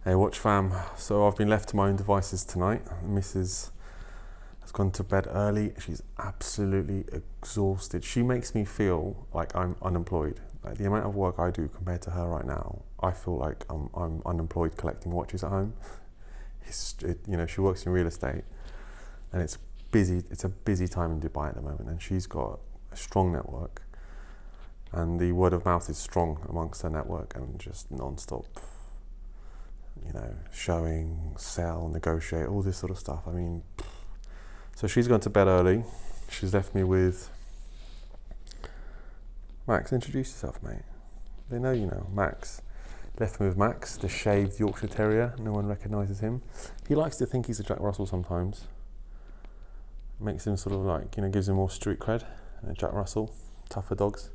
Hey, watch fam. So I've been left to my own devices tonight. Mrs. has gone to bed early. She's absolutely exhausted. She makes me feel like I'm unemployed. Like the amount of work I do compared to her right now, I feel like I'm unemployed collecting watches at home. She works in real estate, and it's busy. It's a busy time in Dubai at the moment, and she's got a strong network, and the word of mouth is strong amongst her network, and just non-stop. Showing, sell, negotiate, all this sort of stuff. I mean, so she's gone to bed early. She's left me with Max. Introduce yourself, mate. They know you know. Max. Left me with Max, the shaved Yorkshire Terrier. No one recognises him. He likes to think he's a Jack Russell sometimes. Makes him sort of like, gives him more street cred. Jack Russell, tougher dogs.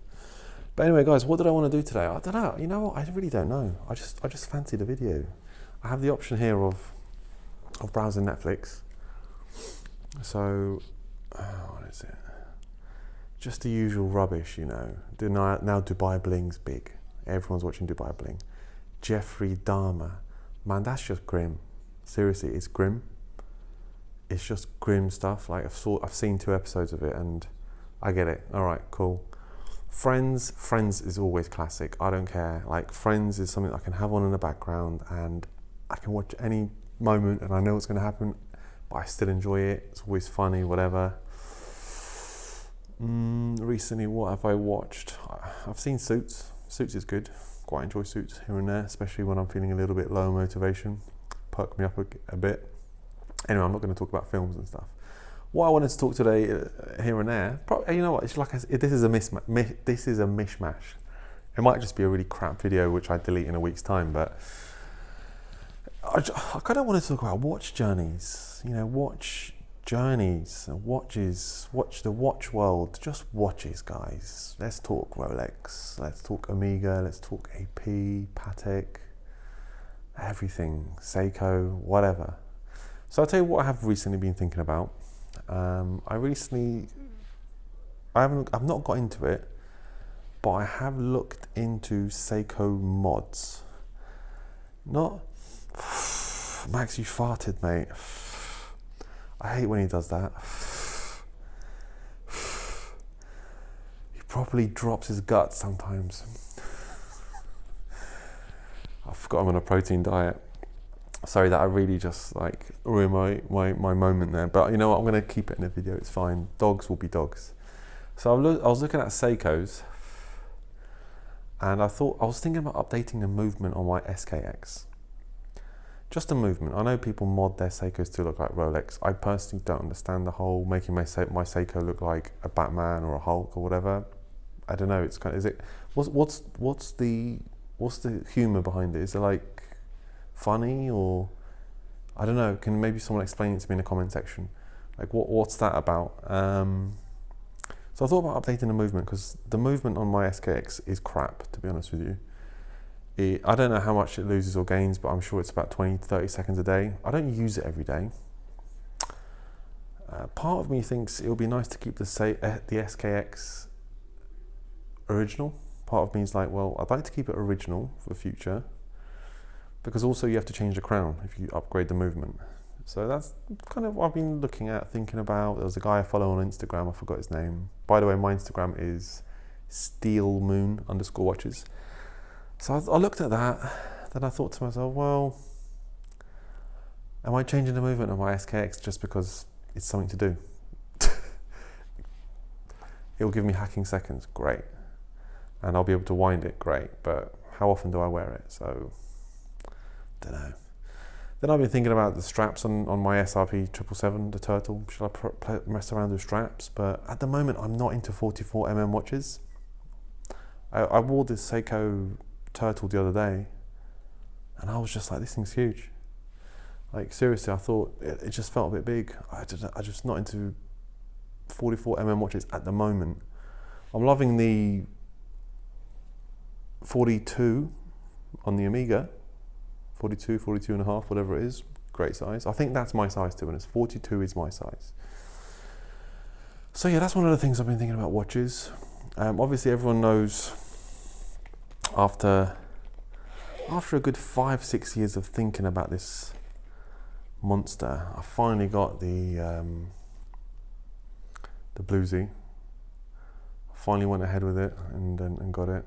But anyway, guys, what did I want to do today? I don't know. You know what? I really don't know. I just fancied a video. I have the option here of browsing Netflix. So, what is it? Just the usual rubbish, Now Dubai Bling's big. Everyone's watching Dubai Bling. Jeffrey Dahmer. Man, that's just grim. Seriously, it's grim. It's just grim stuff. Like I've seen 2 episodes of it and I get it. All right, cool. Friends is always classic. I don't care. Like Friends is something I can have on in the background and I can watch any moment and I know what's going to happen, but I still enjoy it. It's always funny, whatever. Recently, what have I watched? I've seen Suits. Suits is good. Quite enjoy Suits here and there, especially when I'm feeling a little bit low motivation. Perk me up a bit. Anyway, I'm not going to talk about films and stuff. What I wanted to talk today, here and there, you know what? It's like this is a mishmash. It might just be a really crap video which I delete in a week's time, but I kind of want to talk about watch journeys. Watch journeys, watches, watch the watch world. Just watches, guys. Let's talk Rolex. Let's talk Omega. Let's talk AP, Patek, everything, Seiko, whatever. So I'll tell you what I have recently been thinking about. I've not got into it, but I have looked into Seiko mods. Not Max, you farted, mate. I hate when he does that. He probably drops his guts sometimes. I forgot I'm on a protein diet. Sorry that I really just ruined my moment there. But you know what, I'm going to keep it in the video, it's fine. Dogs will be dogs. So I was looking at Seikos and I was thinking about updating the movement on my SKX. Just a movement. I know people mod their Seikos to look like Rolex. I personally don't understand the whole making my Seiko look like a Batman or a Hulk or whatever. I don't know. It's kind of, what's the humor behind it? Is it like funny or I don't know? Can maybe someone explain it to me in the comment section? Like what's that about? So I thought about updating the movement because the movement on my SKX is crap, to be honest with you. I don't know how much it loses or gains, but I'm sure it's about 20-30 seconds a day. I don't use it every day. Part of me thinks it would be nice to keep the SKX original. Part of me is like, well, I'd like to keep it original for the future, because also you have to change the crown if you upgrade the movement. So that's kind of what I've been looking at, thinking about. There was a guy I follow on Instagram, I forgot his name. By the way, my Instagram is steelmoon_watches. So I looked at that, then I thought to myself, well, am I changing the movement of my SKX just because it's something to do? It'll give me hacking seconds, great. And I'll be able to wind it, great. But how often do I wear it? So, don't know. Then I've been thinking about the straps on my SRP 777, the Turtle. Should I mess around with straps? But at the moment, I'm not into 44mm watches. I wore this Seiko Turtle the other day and I was just like, this thing's huge. Like seriously, I thought it just felt a bit big. I just not into 44mm watches at the moment. I'm loving the 42 on the Omega, 42 and a half, whatever it is, great size. I think that's my size, to be honest. 42 is my size. So yeah, that's one of the things I've been thinking about watches. Obviously everyone knows after after a good 5-6 years of thinking about this monster, I finally got the bluesy. Finally went ahead with it and got it.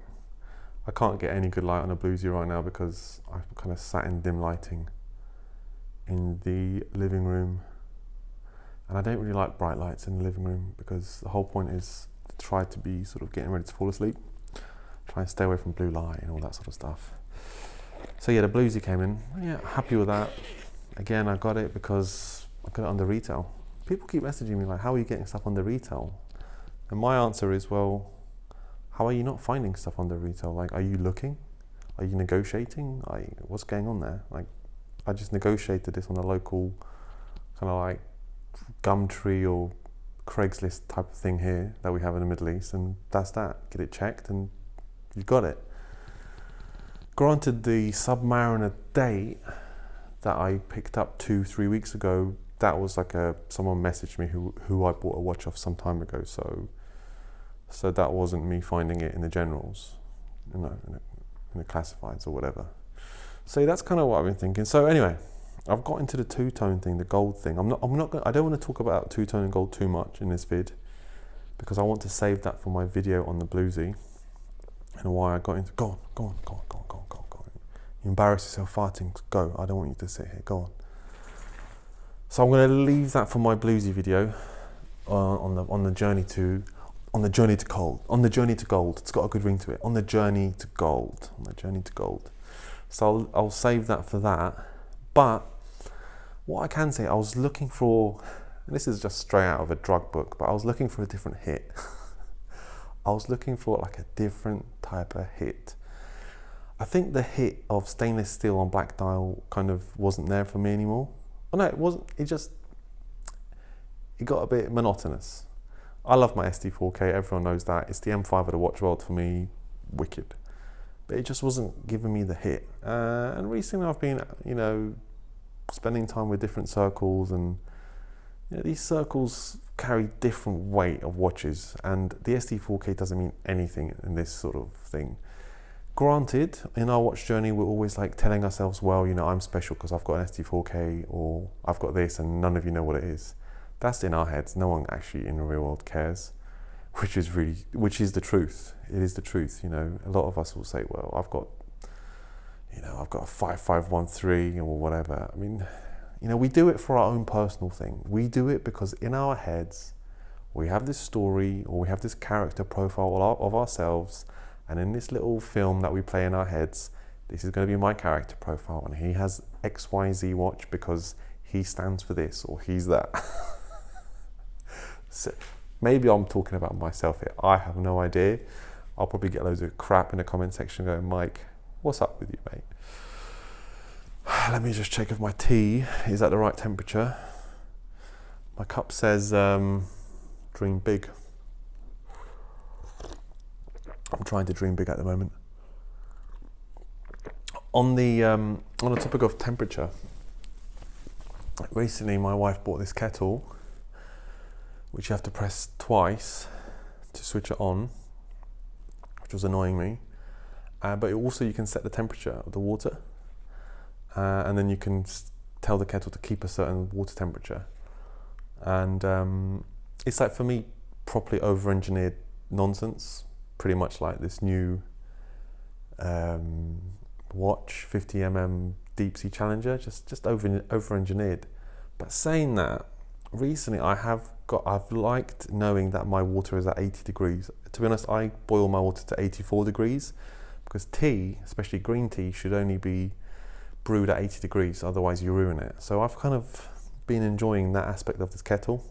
I can't get any good light on a bluesy right now because I kind of sat in dim lighting in the living room, and I don't really like bright lights in the living room because the whole point is to try to be sort of getting ready to fall asleep, try and stay away from blue light and all that sort of stuff. So yeah, the bluesy came in. Yeah, happy with that. Again, I got it because I got it under retail. People keep messaging me like, how are you getting stuff under retail? And my answer is, well, how are you not finding stuff under retail? Like, are you looking? Are you negotiating? What's going on there? Like, I just negotiated this on a local kind of like Gumtree or Craigslist type of thing here that we have in the Middle East, and that's that. Get it checked and you've got it. Granted, the Submariner date that I picked up 2-3 weeks ago, that was like someone messaged me who I bought a watch off some time ago, so that wasn't me finding it in the generals, in the classifieds or whatever. So that's kind of what I've been thinking. So anyway, I've got into the two-tone thing, the gold thing. I don't want to talk about two-tone and gold too much in this vid because I want to save that for my video on the bluesy and why I got into. Go on. You embarrass yourself farting. Go. I don't want you to sit here. Go on. So I'm going to leave that for my bluesy video on the journey to gold. It's got a good ring to it. On the journey to gold. So I'll save that for that. But what I can say, I was looking for, and this is just straight out of a drug book, but I was looking for a different hit. I was looking for like a different type of hit. I think the hit of stainless steel on black dial kind of wasn't there for me anymore. Oh no, it wasn't. It got a bit monotonous. I love my SD4K, everyone knows that. It's the M5 of the watch world for me, wicked. But it just wasn't giving me the hit. And recently I've been, spending time with different circles, and these circles carry different weight of watches, and the SD4K doesn't mean anything in this sort of thing. Granted, in our watch journey, we're always like telling ourselves, well, I'm special because I've got an SD4K, or I've got this and none of you know what it is. That's in our heads. No one actually in the real world cares, which is the truth. It is the truth. A lot of us will say, well, I've got a 5513 or whatever. I mean, we do it for our own personal thing. We do it because in our heads, we have this story or we have this character profile of ourselves. And in this little film that we play in our heads, this is going to be my character profile. And he has XYZ watch because he stands for this or he's that. So maybe I'm talking about myself here. I have no idea. I'll probably get loads of crap in the comment section going, Mike, what's up with you, mate? Let me just check if my tea is at the right temperature. My cup says dream big. I'm trying to dream big at the moment. On the topic of temperature, recently my wife bought this kettle which you have to press twice to switch it on, which was annoying me. But you can set the temperature of the water, and then you can tell the kettle to keep a certain water temperature. And it's like, for me, properly over-engineered nonsense, pretty much like this new watch, 50mm Deep Sea Challenger, just over-engineered. But saying that, recently I've liked knowing that my water is at 80 degrees. To be honest, I boil my water to 84 degrees because tea, especially green tea, should only be brewed at 80 degrees, otherwise you ruin it. So I've kind of been enjoying that aspect of this kettle.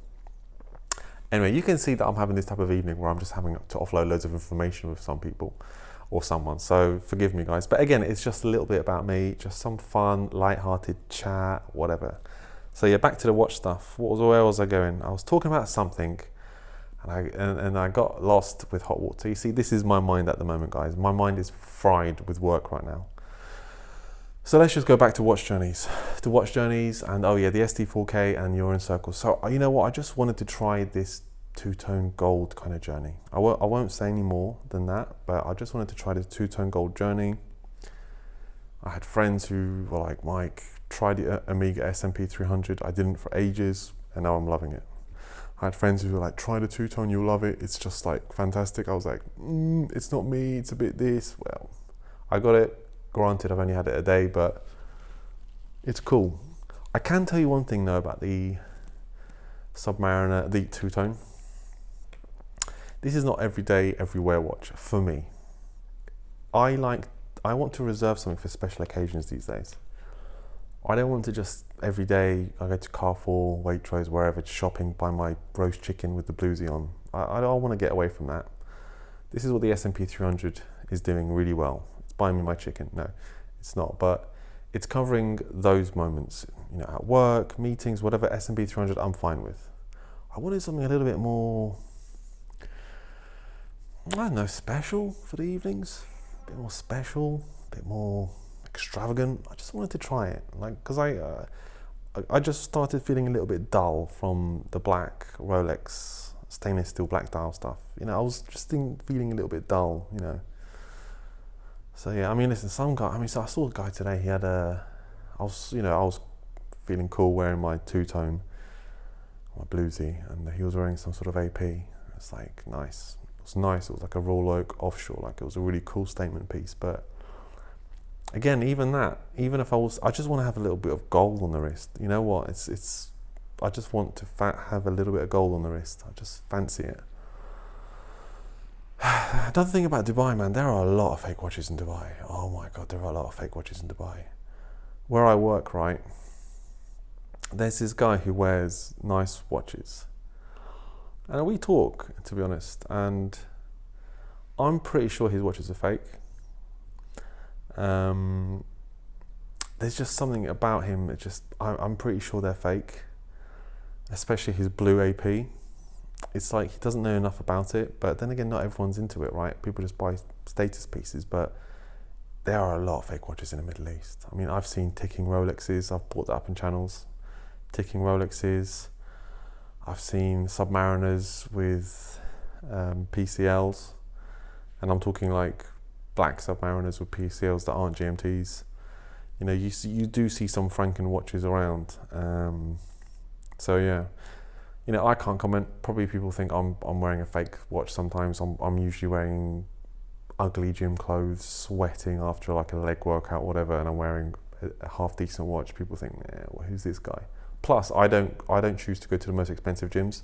Anyway, you can see that I'm having this type of evening where I'm just having to offload loads of information with some people or someone, so forgive me guys. But again, it's just a little bit about me, just some fun, light-hearted chat, whatever. So yeah, back to the watch stuff. Where was I going? I was talking about something, and I got lost with hot water. You see, this is my mind at the moment, guys. My mind is fried with work right now. So let's just go back to watch journeys. And oh yeah, the SD4K and you're in circles. So you know what? I just wanted to try this two-tone gold kind of journey. I won't say any more than that, but I just wanted to try this two-tone gold journey. I had friends who were like, Mike, try the Omega SMP 300. I didn't for ages, and now I'm loving it. I had friends who were like, try the two-tone, you'll love it. It's just like fantastic. I was like, it's not me, it's a bit this. Well, I got it. Granted, I've only had it a day, but it's cool. I can tell you one thing though about the Submariner, the two-tone. This is not everyday, everywhere watch for me. I want to reserve something for special occasions these days. I don't want to just every day I go to Carrefour, Waitrose, wherever, shopping, buy my roast chicken with the bluesy on. I don't want to get away from that. This is what the SMP 300 is doing really well. It's buying me my chicken. No, it's not, but it's covering those moments, you know, at work, meetings, whatever. SMP 300 I'm fine with. I wanted something a little bit more, I don't know, special for the evenings. A bit more special, a bit more extravagant. I just wanted to try it, like, because I just started feeling a little bit dull from the black Rolex stainless steel black dial stuff. You know, I was just feeling a little bit dull, you know. So yeah, I mean, listen, some guy, I mean, so I saw a guy today, he had I was feeling cool wearing my two-tone, my bluesy, and he was wearing some sort of AP. It's like, nice. It was nice, it was like a Royal Oak offshore, like it was a really cool statement piece, but again, even if I just want to have a little bit of gold on the wrist. You know what? I just want to have a little bit of gold on the wrist. I just fancy it. Another thing about Dubai, man, there are a lot of fake watches in Dubai. Oh my God, there are a lot of fake watches in Dubai. Where I work, right, there's this guy who wears nice watches. And we talk, to be honest, and I'm pretty sure his watches are fake. There's just something about him, I'm pretty sure they're fake, especially his blue AP. It's like he doesn't know enough about it, but then again, not everyone's into it, right? People just buy status pieces, but there are a lot of fake watches in the Middle East. I mean, I've seen ticking Rolexes, I've bought that up in channels, ticking Rolexes. I've seen Submariners with PCLs, and I'm talking like black Submariners with PCLs that aren't GMTs. You know, you do see some Franken watches around. So yeah, you know, I can't comment. Probably people think I'm wearing a fake watch sometimes. I'm usually wearing ugly gym clothes, sweating after like a leg workout, whatever, and I'm wearing a half decent watch. People think, well, who's this guy? Plus, I don't choose to go to the most expensive gyms.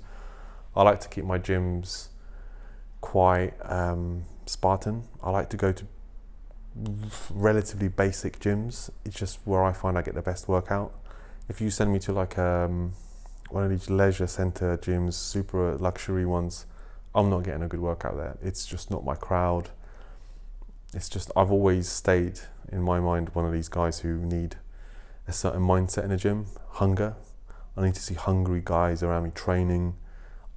I like to keep my gyms quite Spartan. I like to go to relatively basic gyms. It's just where I find I get the best workout. If you send me to like one of these leisure center gyms, super luxury ones, I'm not getting a good workout there. It's just not my crowd. It's just, I've always stayed, in my mind, one of these guys who need a certain mindset in a gym, hunger. I need to see hungry guys around me training.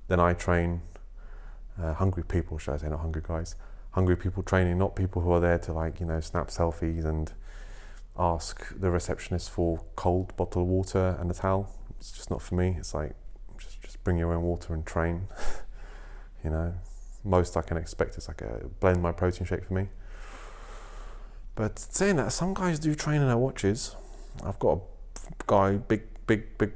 Then I train. Hungry people, should I say, not hungry guys. Hungry people training, not people who are there to, like, you know, snap selfies and ask the receptionist for cold bottle of water and a towel. It's just not for me. It's like, just bring your own water and train. You know, most I can expect is like a blend my protein shake for me. But saying that, some guys do train in their watches. I've got a guy, big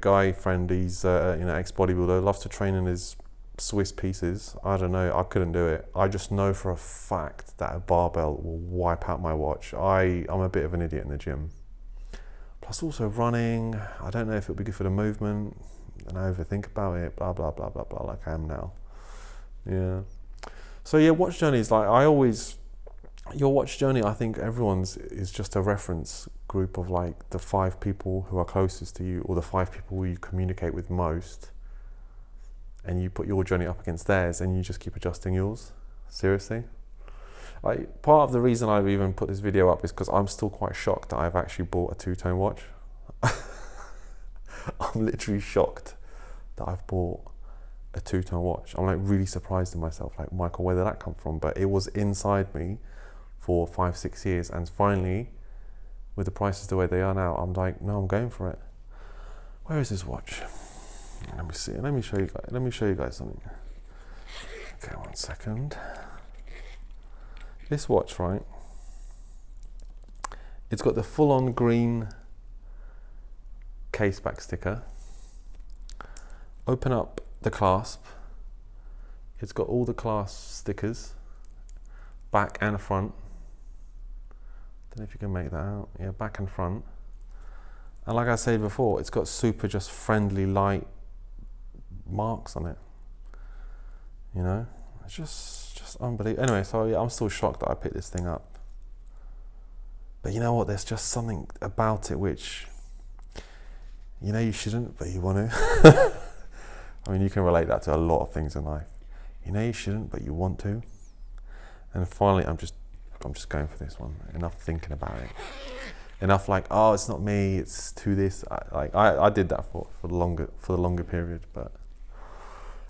guy friend. He's ex-bodybuilder. Loves to train in his Swiss pieces. I don't know. I couldn't do it. I just know for a fact that a barbell will wipe out my watch. I'm a bit of an idiot in the gym. Plus also running. I don't know if it'll be good for the movement. And I overthink about it. Blah blah blah blah blah. Like I am now. Yeah. So yeah, watch journeys. Like your watch journey, I think everyone's is just a reference group of like the 5 people who are closest to you, or the 5 people who you communicate with most, and you put your journey up against theirs, and you just keep adjusting yours. Seriously, like, part of the reason I've even put this video up is because I'm still quite shocked that I've actually bought a 2-tone watch. I'm literally shocked that I've bought a 2-tone watch. I'm like really surprised in myself, like, Michael, where did that come from? But it was inside me for 5-6 years, and finally, with the prices the way they are now, I'm like, no, I'm going for it. Where is this watch? Let me see. Let me show you guys something. Okay, 1 second. This watch, right? It's got the full-on green case back sticker. Open up the clasp. It's got all the clasp stickers, back and front. Don't know if you can make that out. Yeah, back and front. And like I said before, it's got super just friendly light marks on it. You know, it's just unbelievable. Anyway, so yeah, I'm still shocked that I picked this thing up. But you know what? There's just something about it which, you know, you shouldn't, but you want to. I mean, you can relate that to a lot of things in life. You know, you shouldn't, but you want to. And finally, I'm just going for this one. Enough thinking about it. Enough like, oh, it's not me. It's to this. I did that for the longer period. But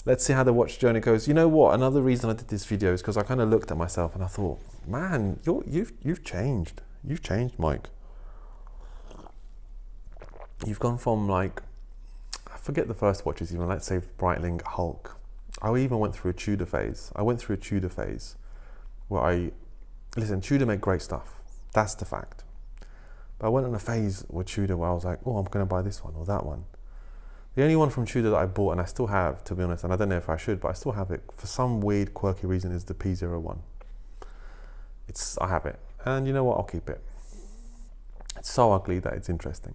let's see how the watch journey goes. You know what? Another reason I did this video is because I kind of looked at myself and I thought, man, you've changed. You've changed, Mike. You've gone from like, I forget the first watches even, let's say Breitling Hulk. I even went through a Tudor phase. Where listen, Tudor make great stuff. That's the fact. But I went on a phase with Tudor where I was like, oh, I'm going to buy this one or that one. The only one from Tudor that I bought, and I still have, to be honest, and I don't know if I should, but I still have it, for some weird, quirky reason, is the P01. I have it. And you know what? I'll keep it. It's so ugly that it's interesting.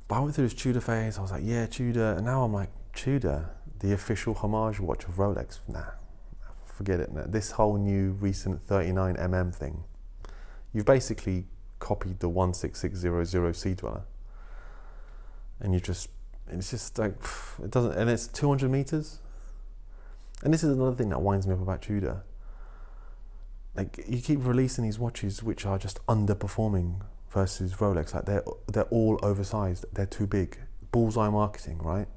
But I went through this Tudor phase. I was like, yeah, Tudor. And now I'm like, Tudor, the official homage watch of Rolex. Nah, forget it. Nah. This whole new recent 39mm thing, you've basically copied the 16600 Sea Dweller. And it's just like, it doesn't, and it's 200 meters. And this is another thing that winds me up about Tudor. Like, you keep releasing these watches which are just underperforming versus Rolex. Like, they're all oversized. They're too big. Bullseye marketing, right?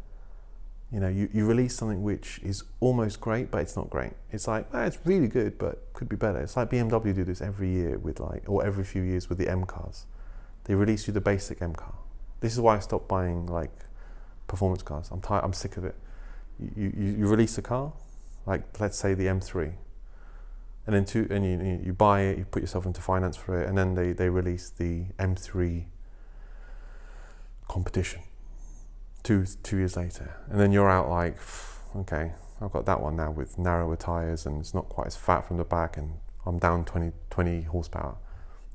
You know, you release something which is almost great, but it's not great. It's like, it's really good, but could be better. It's like BMW do this every year with or every few years with the M cars. They release you the basic M car. This is why I stopped buying like performance cars. I'm tired. I'm sick of it. You release a car, like let's say the M3. And then you buy it, you put yourself into finance for it, and then they release the M3 competition 2 years later. And then you're out like, okay, I've got that one now with narrower tyres and it's not quite as fat from the back and I'm down 20 horsepower.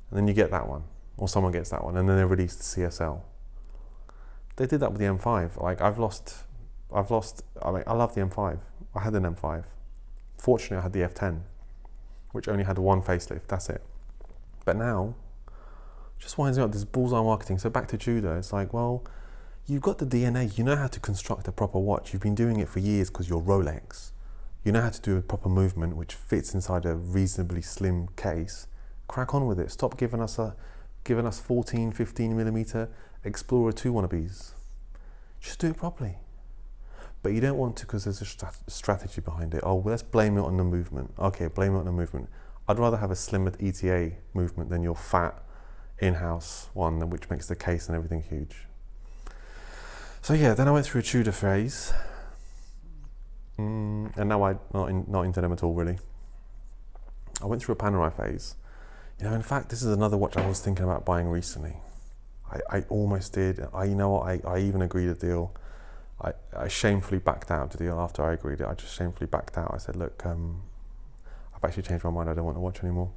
And then you get that one, or someone gets that one, and then they release the CSL. They did that with the M5. Like I mean, I love the M5. I had an M5. Fortunately, I had the F10. Which only had one facelift, that's it. But now, just winds me up this bullseye marketing. So back to Tudor, it's like, well, you've got the DNA, you know how to construct a proper watch. You've been doing it for years because you're Rolex. You know how to do a proper movement which fits inside a reasonably slim case. Crack on with it. Stop giving us 14, 15 millimeter Explorer 2 wannabes. Just do it properly. But you don't want to because there's a strategy behind it. Oh, well, let's blame it on the movement. Okay, blame it on the movement. I'd rather have a slimmer ETA movement than your fat in-house one, which makes the case and everything huge. So yeah, then I went through a Tudor phase. And now I'm not into them at all, really. I went through a Panerai phase. You know, in fact, this is another watch I was thinking about buying recently. I almost did. You know what, I even agreed a deal. I shamefully backed out of the deal after I agreed it. I just shamefully backed out. I said, look, I've actually changed my mind. I don't want to watch anymore.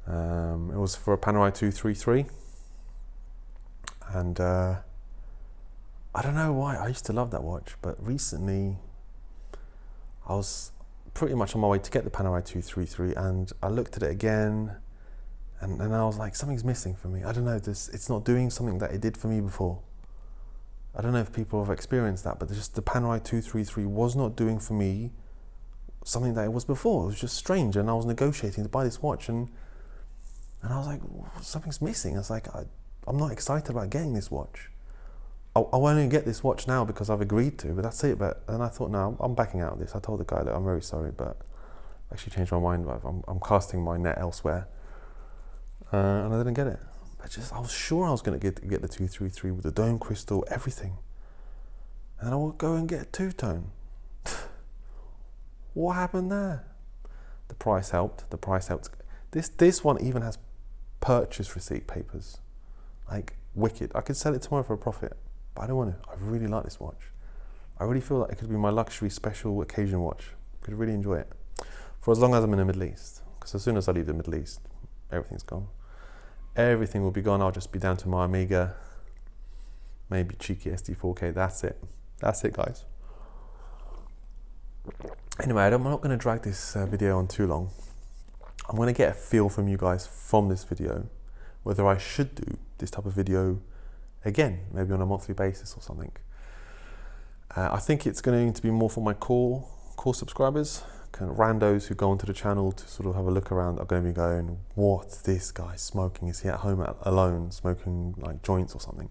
It was for a Panerai 233. And I don't know why. I used to love that watch. But recently, I was pretty much on my way to get the Panerai 233. And I looked at it again. And I was like, something's missing for me. I don't know. It's not doing something that it did for me before. I don't know if people have experienced that, but just the Panerai 233 was not doing for me something that it was before. It was just strange, and I was negotiating to buy this watch, and I was like, something's missing. I was like, I'm not excited about getting this watch. I'll only get this watch now because I've agreed to, but that's it. And I thought, no, I'm backing out of this. I told the guy that I'm very sorry, but I actually changed my mind. I'm casting my net elsewhere, and I didn't get it. I was sure I was going to get the 233 with the dome crystal, everything. And I would go and get a two-tone. What happened there? The price helped. This one even has purchase receipt papers. Like, wicked. I could sell it tomorrow for a profit, but I don't want to. I really like this watch. I really feel like it could be my luxury special occasion watch. I could really enjoy it for as long as I'm in the Middle East. Because as soon as I leave the Middle East, everything's gone. Everything will be gone. I'll just be down to my Omega, maybe cheeky SD4K. That's it. That's it, guys. Anyway, I'm not going to drag this video on too long. I'm going to get a feel from you guys from this video whether I should do this type of video again, maybe on a monthly basis or something. I think it's going to be more for my core subscribers, kind of randos who go onto the channel to sort of have a look around are going to be going, what's this guy smoking? Is he at home alone smoking like joints or something?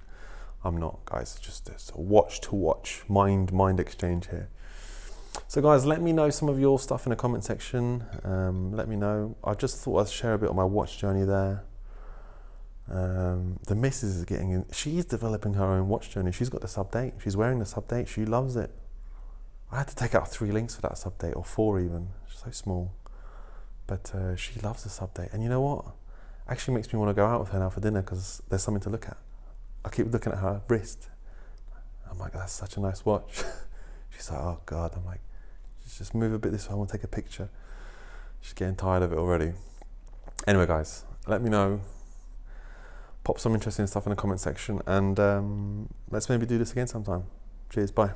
I'm not, guys. Just a watch to watch, mind exchange here. So guys, let me know some of your stuff in the comment section. Let me know. I just thought I'd share a bit of my watch journey there. The missus is getting in. She's developing her own watch journey. She's got the sub date. She's wearing the sub date. She loves it. I had to take out 3 links for that sub date, or 4 even. She's so small. But she loves the sub date. And you know what? Actually makes me want to go out with her now for dinner because there's something to look at. I keep looking at her wrist. I'm like, that's such a nice watch. She's like, oh God. I'm like, just move a bit this way. I want to take a picture. She's getting tired of it already. Anyway, guys, let me know. Pop some interesting stuff in the comment section, and let's maybe do this again sometime. Cheers, bye.